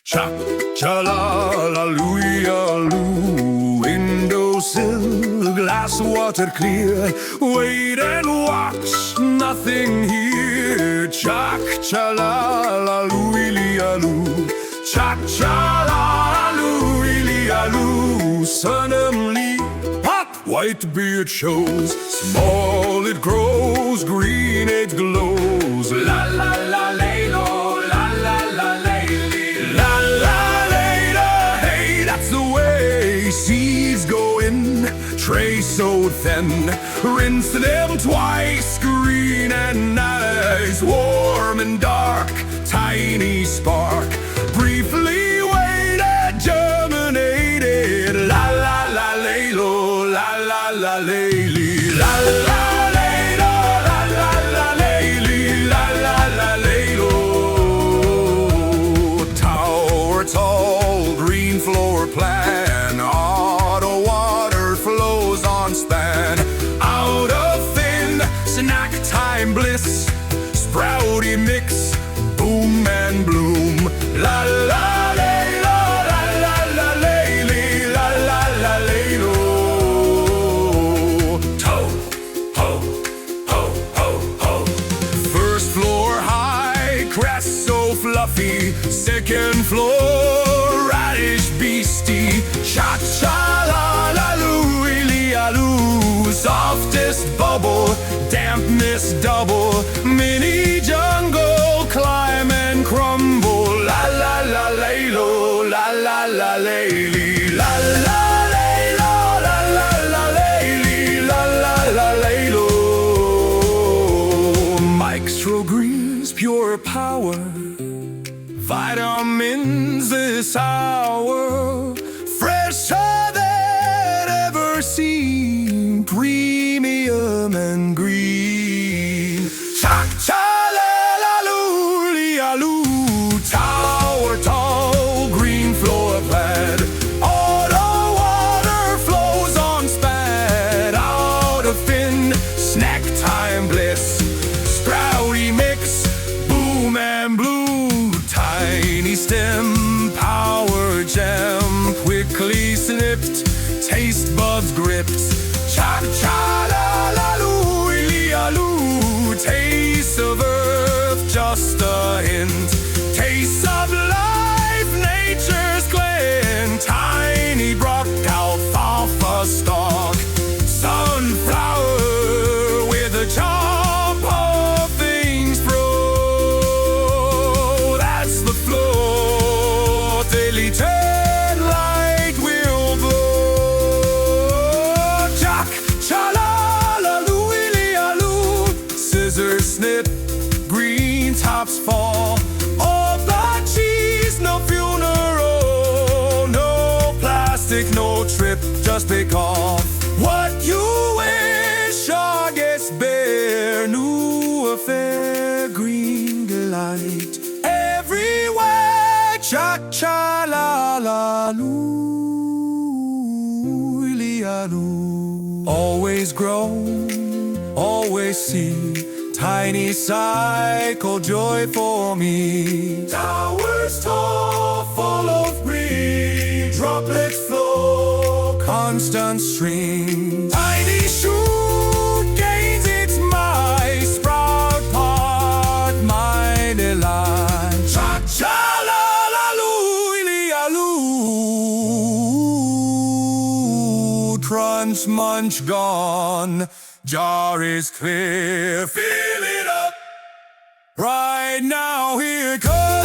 Chak, cha-la-la-loo-ya-loo. Window sill, glass water clear. Wait and watch, nothing here. Chak, cha-la-la-loo-ya-loo. Chak, cha-la-la-loo-ya-loo. Suddenly, pop, white beard shows. Small it grows, green it glows. La-la-la, leilo, la-la-la, leili. La-la-la, hey, that's the way seeds go in. Tray so thin, rinse them twice. Green and nice, warm and dark. Tiny spark, briefly waited, germinated. La-la-la, leilo, la-la-la, leili. La-la. Tall green floor plan, auto water flows on span. Out of thin, snack time bliss. Sprouty mix, boom and bloom. La la leilo, la la la leili, la la la leilo. Toe, ho, ho, ho, ho. First floor high, cress so fluffy. Second floor, Radish, beastie. Cha-cha-la-la-loo, leili. Softest bubble, dampness double. Mini jungle, climb and crumble. La-la-la, leilo, la-la-la, leili. La-la, leilo, la-la-la, leili. La-la-la, leilo. Microgreens, pure power. Vitamins this hour, fresher than ever seen, premium and green. Chak, cha-la-la-loo-ya-loo. Tower tall, green floor plan. Auto water flows on span. Out of thin, snack time bliss. Sprouty mix, boom and blue. Tiny stem, power gem, quickly snipped, taste buds gripped. Chak, cha-la-la-loo-ya-loo. Taste of earth, just a hint. Taste of life, nature's glint. Tiny brock, alfalfa stalk. Sunflower with a chomp of things pro. That's the floor, deleted light will blow. Chak, cha-la-la-loo-ya-loo. Scissors snip, green tops fall. All the cheese, no funeral. No plastic, no trip, just pick off what you wish. August bear, new affair, green delight. Everywhere, chak, cha-la-la-loo-ya-loo. Always grow, always see. Tiny cycle, joy for me. Towers tall, full of green. Droplet flow, constant stream. Tiny shoot gains its might. Sprout part, my delight. Chak, cha-la-la-loo-ya-loo. Crunch, munch, gone. Jar is clear, fill it up. Right now, here it comes.